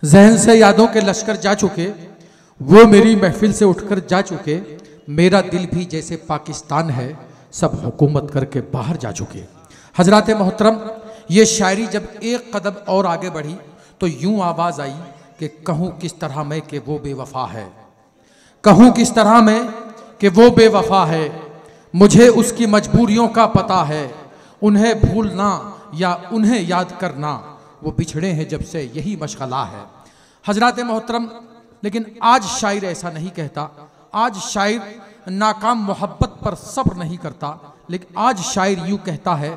जहन से यादों के लश्कर जा चुके, वो मेरी महफिल से उठकर जा चुके। मेरा दिल भी जैसे पाकिस्तान है, सब हुकूमत करके बाहर जा चुके। हजरात मोहतरम, ये शायरी जब एक कदम और आगे बढ़ी तो यूं आवाज़ आई कि कहूँ किस तरह मैं कि वो बेवफा है, कहूँ किस तरह मैं कि वो बेवफा है। मुझे उसकी मजबूरियों का पता है, उन्हें भूलना या उन्हें याद करना, वो बिछड़े हैं जब से यही मशगला है। हजरात मोहतरम, लेकिन आज शायर ऐसा नहीं कहता। आज शायर नाकाम मोहब्बत पर सब्र नहीं करता, लेकिन आज शायर यूं कहता है,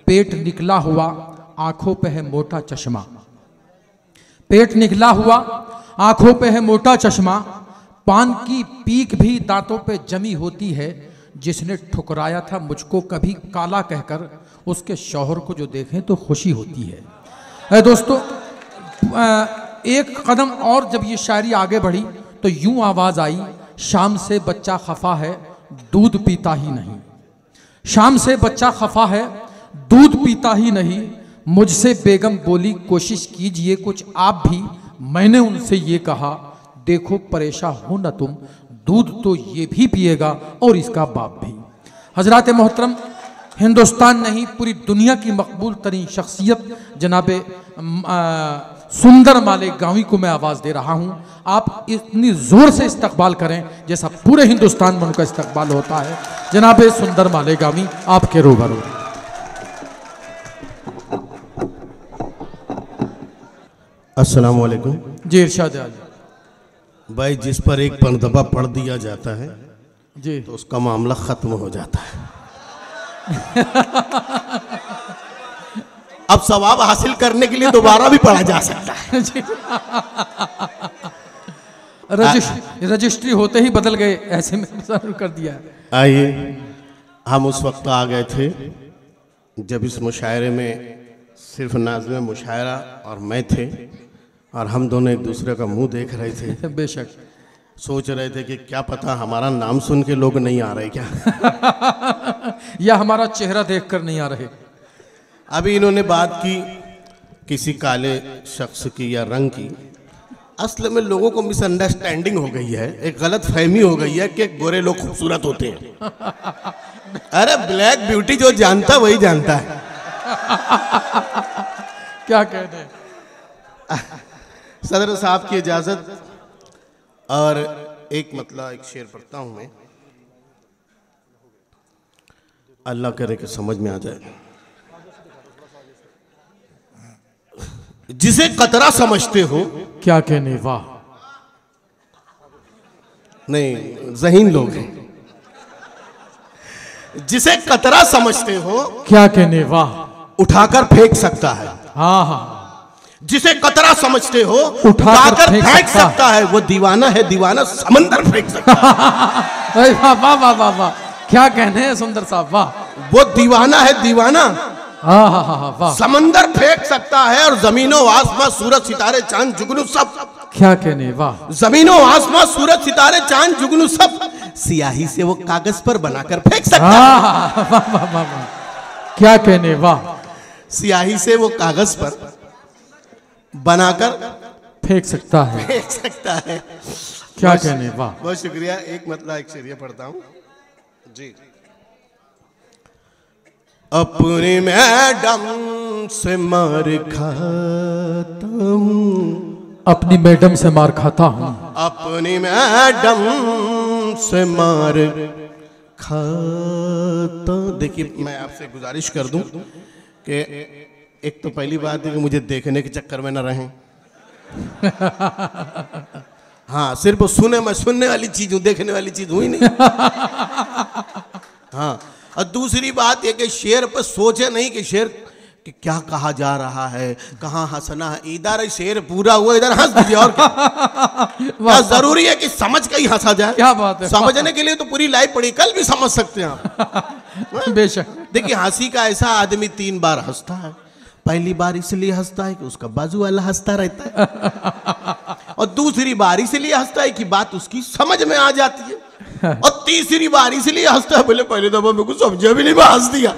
पेट निकला हुआ आंखों पे है मोटा चश्मा, पेट निकला हुआ आंखों पे है मोटा चश्मा। पान की पीक भी दांतों पे जमी होती है, जिसने ठुकराया था मुझको कभी काला कहकर, उसके शौहर को जो देखें तो खुशी होती है। दोस्तों, एक कदम और जब ये शायरी आगे बढ़ी तो यूं आवाज़ आई, शाम से बच्चा खफा है दूध पीता ही नहीं, शाम से बच्चा खफा है दूध पीता ही नहीं। मुझसे बेगम बोली कोशिश कीजिए कुछ आप भी, मैंने उनसे ये कहा देखो परेशान हो न तुम, दूध तो ये भी पिएगा और इसका बाप भी। हजरात मोहतरम, हिंदुस्तान नहीं पूरी दुनिया की मकबूल तरीन शख्सियत जनाबे सुंदर माले गांवी को मैं आवाज़ दे रहा हूं। आप इतनी ज़ोर से इस्तकबाल करें जैसा पूरे हिंदुस्तान में उनका इस्तकबाल होता है। जनाबे सुंदर माले गांवी आपके रूबरू। अस्सलाम वालेकुम जी, इरशाद भाई। जिस पर एक मरतबा पढ़ दिया जाता है जी तो उसका मामला ख़त्म हो जाता है। अब सवाब हासिल करने के लिए दोबारा भी पढ़ा जा सकता है। रजिस्ट्री होते ही बदल गए, ऐसे में शुरू कर दिया। आइए, हम उस वक्त आ गए थे जब इस मुशायरे में सिर्फ नाज़िम मुशायरा और मैं थे, और हम दोनों एक दूसरे का मुंह देख रहे थे। बेशक सोच रहे थे कि क्या पता हमारा नाम सुन के लोग नहीं आ रहे क्या या हमारा चेहरा देखकर नहीं आ रहे। अभी इन्होंने बात की किसी काले शख्स की या रंग की। असल में लोगों को मिसअंडरस्टैंडिंग हो गई है, एक गलत फहमी हो गई है कि गोरे लोग खूबसूरत होते हैं। अरे ब्लैक ब्यूटी जो जानता वही जानता है। क्या कहते हैं। सदर साहब की इजाजत, और एक शेर पढ़ता हूं मैं, अल्लाह करे कि समझ में आ जाए। जिसे कतरा समझते हो, क्या कहने वाह, नहीं ज़हीन लोग हैं। जिसे कतरा समझते हो, क्या कहने वाह, उठाकर फेंक सकता है। हाँ हाँ। जिसे कतरा समझते हो, उठाकर फेंक सकता है। वो दीवाना है, दीवाना समंदर फेंक सकता है। वाह वाह वाह वाह वाह, क्या कहने हैं सुंदर साहब, वाह। वो दीवाना है, दीवाना हाँ हाँ हाँ वाह, समंदर फेंक सकता है, और जमीनों आसमां सूरज सितारे चांद जुगनू सब, क्या कहने वाह। जमीनों आसमां सूरज सितारे चांद जुगनू सब, सियाही से वो कागज पर बनाकर फेंक सकता है। वाह वाह वाह वाह, क्या कहने वाह। सियाही से वो कागज पर बनाकर फेंक सकता है, फेंक सकता है। क्या कहने वाह। बहुत शुक्रिया। एक एक शेर पढ़ता हूं जी। अपनी मैडम से मार खाता हूं, अपनी मैडम से मार खाता हूं, अपनी मैडम से मार खाता। देखिए, मैं आपसे गुजारिश कर दूं कि एक तो पहली बात है कि मुझे देखने के चक्कर में न रहें। हाँ, सिर्फ सुनने वाली चीज हूँ, देखने वाली चीज हुई नहीं। हाँ, और दूसरी बात यह कि शेर पर सोचे नहीं कि शेर कि क्या कहा जा रहा है, कहाँ हंसना है। इधर शेर पूरा हुआ, इधर हंस दीजिए। और क्या जरूरी है कि समझ के ही हंसा जाए? क्या बात है। समझने के लिए तो पूरी लाइफ पड़ी, कल भी समझ सकते हैं आप। बेशक। देखिए, हंसी का ऐसा आदमी 3 बार हंसता है। पहली बार इसलिए हंसता है कि उसका बाजू वाला हंसता रहता है, और दूसरी बार इसलिए हंसता है कि बात उसकी समझ में आ जाती है, और तीसरी बार इसलिए हंसता है बोले पहले दफा मेरे को समझा भी नहीं, मैं हंस दिया।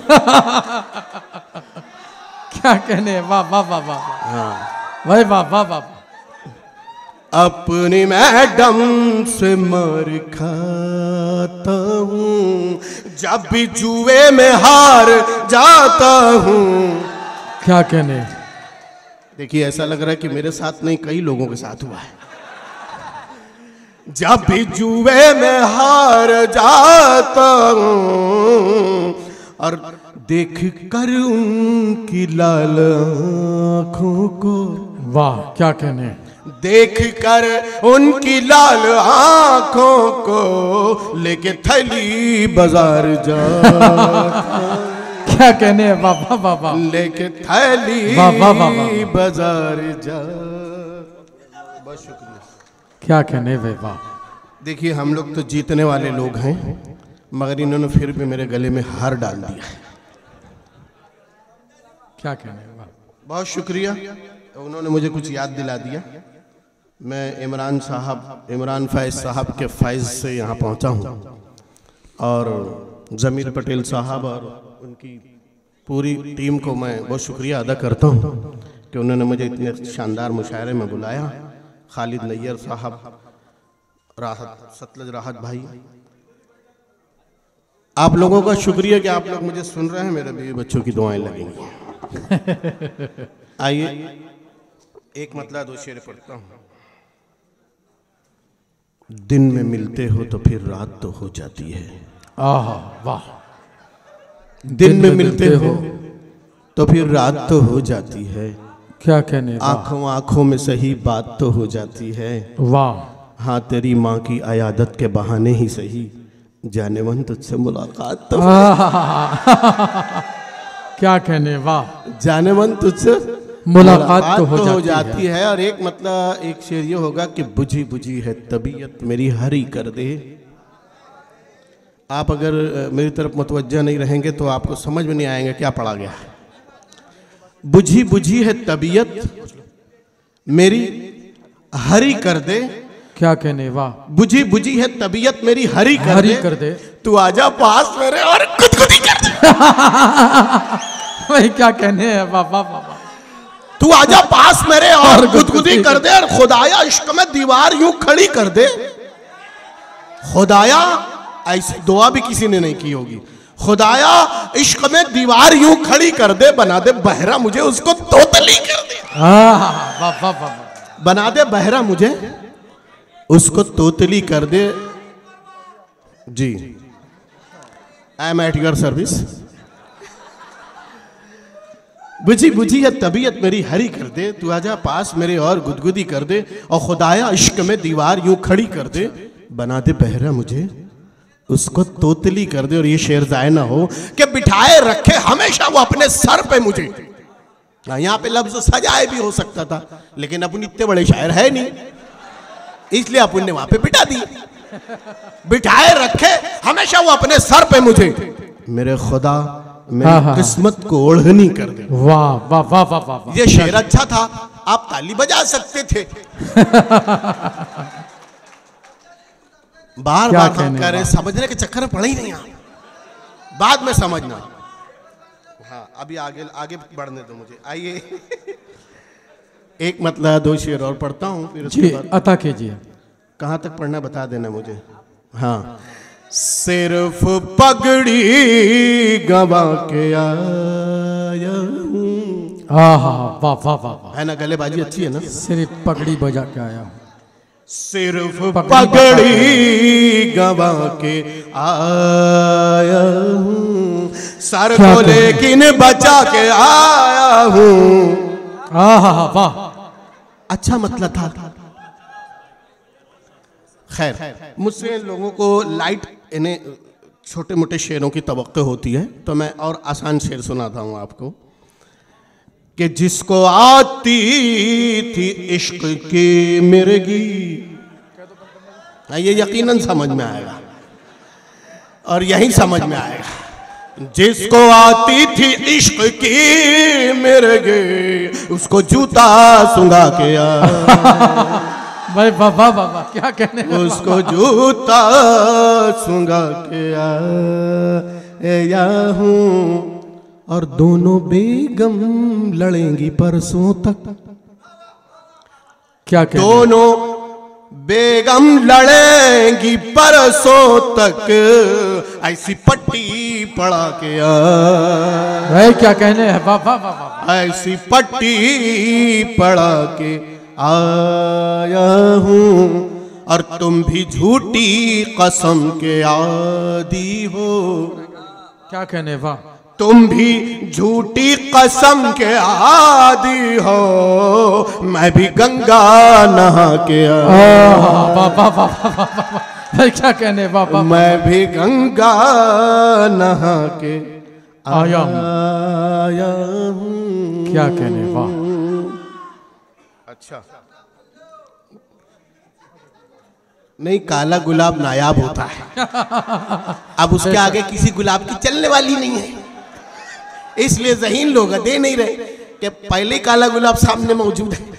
क्या कहने, वाह वाह वाह वाह, हाँ भाई वाह वाह वाह। अपनी मैडम से मार खाता हूँ, जब भी जुए में हार जाता हूँ। क्या कहने। देखिए ऐसा लग रहा है कि मेरे साथ नहीं कई लोगों के साथ हुआ है। जब भी जुए में हार जाता हूँ और देख कर उनकी लाल आँखों को, वाह क्या कहने, देख कर उनकी लाल आँखों को लेके थैली बाजार जा, क्या कहने, वाह वाह वाह वाह, लेके थैली वाह वाह वाह वाह, बाजार जा। बहुत शुक्रिया। क्या कहने भाई, वाह। देखिए हम लोग तो जीतने वाले लोग हैं, मगर इन्होंने फिर भी मेरे गले में हार डाल दिया है। क्या कहने, वाह। बहुत शुक्रिया, उन्होंने मुझे कुछ याद दिला दिया। मैं इमरान फैज़ साहब के फैज़ से यहाँ पहुँचा हूँ और ज़मीर पटेल साहब और उनकी पूरी टीम को मैं बहुत शुक्रिया अदा करता हूँ कि उन्होंने मुझे इतने शानदार मुशायरे में बुलाया। खालिद नैयर साहब, राहत सतलज राहत भाई, आप लोगों का शुक्रिया कि आप लोग मुझे सुन रहे हैं। मेरे बीवी बच्चों की दुआएं लगेंगी। आइए एक मतलब दो शेर पढ़ता हूँ। दिन में मिलते हो तो फिर रात तो हो जाती है। आहा वाह। दिन में मिलते हो तो फिर रात तो हो जाती है। क्या कहने, आंखों आंखों में सही बात तो हो जाती है। वाह। हाँ तेरी माँ की अयादत के बहाने ही सही, जाने मन तुझसे मुलाकात तो क्या कहने, वाह। जाने मन तुझसे मुलाकात तो हो जाती है। और एक मतलब एक शेर ये होगा कि बुझी बुझी है तबीयत मेरी हरी कर दे। आप अगर मेरी तरफ मुतवज्जा नहीं रहेंगे तो आपको समझ में नहीं आएगा क्या पढ़ा गया है। बुझी बुझी है तबीयत मेरी हरी कर दे। क्या कहने, वाह। बुझी बुझी है तबीयत मेरी हरी कर दे। तू आजा पास मेरे और गुदगुदी कर दे। वही क्या कहने है, वाह वाह वाह। तू आजा पास मेरे और गुदगुदी कर दे। और खुदाया इश्क में दीवार यूं खड़ी कर दे। खुदाया, ऐसी दुआ भी किसी ने नहीं की होगी। खुदाया इश्क में दीवार यूं खड़ी कर दे, बना दे बहरा मुझे उसको तोतली कर दे। वाह वाह वाह। बना दे बहरा मुझे उसको तोतली कर दे। जी, I am at your service. बुझी बुझी है तबीयत मेरी हरी कर दे। तू आजा पास मेरे और गुदगुदी कर दे। और खुदाया इश्क में दीवार यूं खड़ी कर दे, बना दे बहरा मुझे उसको तोतली कर दे। और ये शेर जाए ना हो कि बिठाए रखे हमेशा वो अपने सर पे मुझे। यहाँ पे लफ्ज सजाए भी हो सकता था, लेकिन अपन इतने बड़े शायर है नहीं, इसलिए अपन ने वहां पे बिठा दी। बिठाए रखे हमेशा वो अपने सर पे मुझे, मेरे खुदा मेरी किस्मत को ओढ़नी कर दे। वाह वाह वाह वाह वाह। ये शेर अच्छा था, आप ताली बजा सकते थे। बार बार हम कह रहे, समझने के चक्कर में पड़े ही नहीं आप, बाद में समझना। हाँ अभी आगे आगे बढ़ने दो मुझे। आइए एक मतलब दो शेर और पढ़ता हूँ, फिर उसके बाद अता कीजिए। कहाँ तक पढ़ना बता देना मुझे। हाँ, सिर्फ पगड़ी गवा के आया हूँ। वाह वाह वाह वाह। है ना, गलेबाजी अच्छी है ना। सिर्फ पगड़ी बजा के आया हूँ। सिर्फ पगड़ी गवा के आया हूँ, सर को लेकिन बचा के आया हूँ। वाह, अच्छा मतलब था। खैर, मुझसे लोगों को लाइट इन्हें छोटे मोटे शेरों की तवक्को होती है, तो मैं और आसान शेर सुनाता हूँ आपको कि जिसको आती थी इश्क की मिर्गी, ये यकीनन समझ में आएगा और यही समझ में आएगा। जिसको आती थी इश्क की मिर्गी, उसको जूता सुंघा के भाई बाबा बाबा क्या कहने, उसको जूता सुंघा के आया हूँ। और दोनों बेगम लड़ेंगी परसों तक। क्या कहने? दोनों बेगम लड़ेंगी परसों तक, ऐसी पट्टी पड़ा के भाई क्या कहने हैं, वाह वाह वाह वाह। ऐसी पट्टी पड़ा के आया हूँ, और तुम भी झूठी कसम के आदी हो। क्या कहने, वाह। तुम भी झूठी कसम के आदी हो, मैं भी गंगा नहा के आया। वाह वाह वाह वाह वाह। भाई क्या कहने, वाह वाह। मैं भी गंगा नहा के आया हूँ। क्या कहने, वाह। अच्छा, नहीं, काला गुलाब नायाब होता है, अब उसके आगे किसी गुलाब की चलने वाली नहीं है, इसलिए ज़हीन लोग दे नहीं रहे कि पहले काला गुलाब सामने मौजूद है।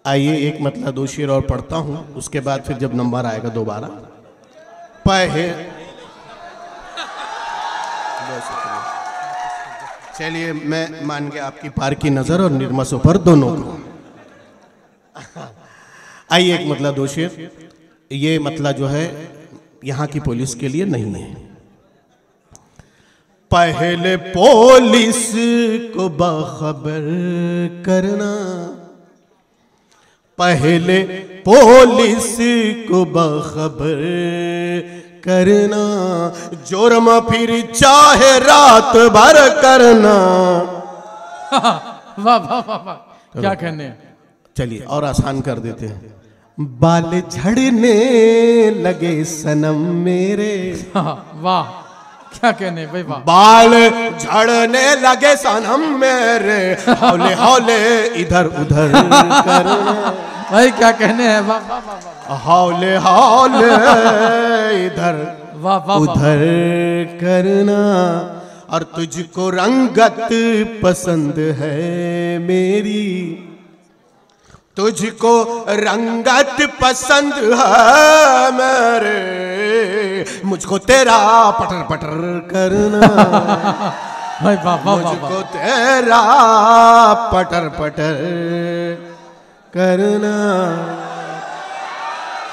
आइए एक मतलब दो शेर और पढ़ता हूं, उसके बाद फिर जब नंबर आएगा दोबारा। चलिए, मैं मान गया आपकी पार की नजर और निर्मसों पर दोनों को। आइए एक मतलब दो शेर, ये मतलब जो है यहाँ की पुलिस के लिए नहीं है। पहले पुलिस को बाखबर करना, पहले पुलिस को बाखबर करना, जुर्म फिर चाहे रात भर करना। वाह वाह वाह वाह। क्या कहने। चलिए और आसान कर देते हैं। बाल झड़ने लगे सनम मेरे, वाह। क्या कहने भाई, वाह। बाल झड़ने लगे सनम मेरे, हौले हौले इधर उधर करना। भाई क्या कहने हैं, वाह वाह वाह। हौले हौले इधर वाह वाह उधर करना, और तुझको रंगत पसंद है मेरी, तुझको रंगत पसंद है मेरे, मुझको तेरा पटर पटर करना। भाई वाह वाह वाह। मुझको तेरा पटर पटर करना।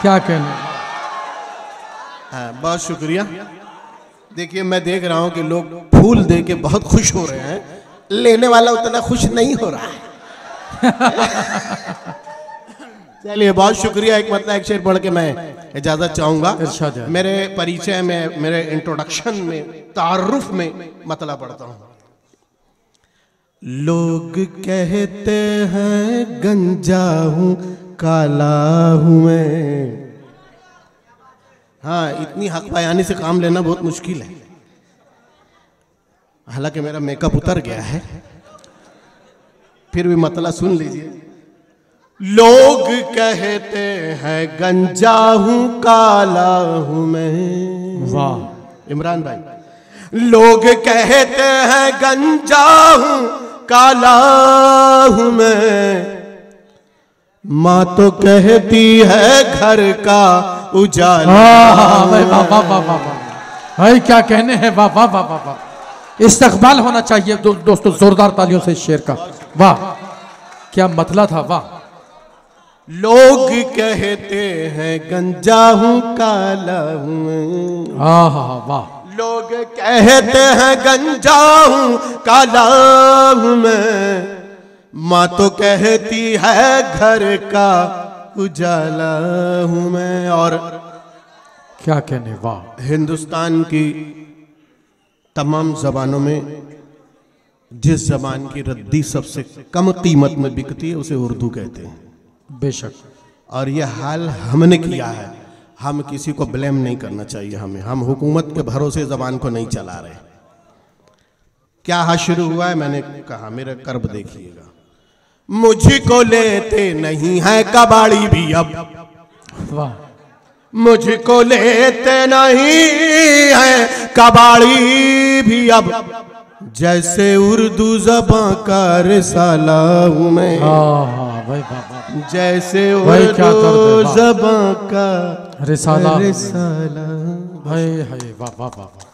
क्या कहने। हाँ, बहुत शुक्रिया। देखिए, मैं देख रहा हूं कि लोग फूल दे के बहुत खुश हो रहे हैं, लेने वाला उतना खुश नहीं हो रहा है। चलिए, बहुत शुक्रिया। एक मतलब एक शेर पढ़ के मैं इजाजत चाहूंगा। मेरे परिचय में, मेरे इंट्रोडक्शन में, तारुफ में मतलब पढ़ता हूं। लोग कहते हैं गंजा हूं, काला हूं मैं। हाँ, इतनी हक बयानी से काम लेना बहुत मुश्किल है, हालांकि मेरा मेकअप उतर गया है, फिर भी मतलब सुन लीजिए। लोग कहते हैं गंजा हूं, काला हूं मैं। वाह इमरान भाई। लोग कहते हैं गंजा हूं, काला हूं मैं, माँ तो कहती है घर का उजाला। भाई वाह वाह वाह वाह। भाई क्या कहने हैं, वाह वाह वाह वाह। इस्तकबाल होना चाहिए दोस्तों, जोरदार तालियों से शेर का। वाह क्या मतलब था, वाह। लोग कहते हैं गंजा हूं, काला हूं। हाँ हाँ वाह। लोग कहते हैं गंजा हूं, काला हूं मैं, माँ तो कहती है घर का उजाला हूं मैं। और क्या कहने, वाह। हिंदुस्तान की तमाम जबानों में जिस जबान की रद्दी सबसे कम कीमत में बिकती है उसे उर्दू कहते हैं। बेशक। और यह हाल हमने किया है, हम किसी को ब्लेम नहीं करना चाहिए हमें। हम हुकूमत के भरोसे जबान को नहीं चला रहे। क्या हाल शुरू हुआ है, मैंने कहा मेरा कर्ब देखिएगा। मुझको लेते नहीं है कबाड़ी भी अब, वाह। मुझको लेते नहीं है कबाड़ी भी अब, जैसे उर्दू ज़बां का रिसाला हूँ मैं। भाई बाबा, जैसे उर्दू ज़बां का रिसाला। रिसाला। हाय हाय वाह वाह वाह।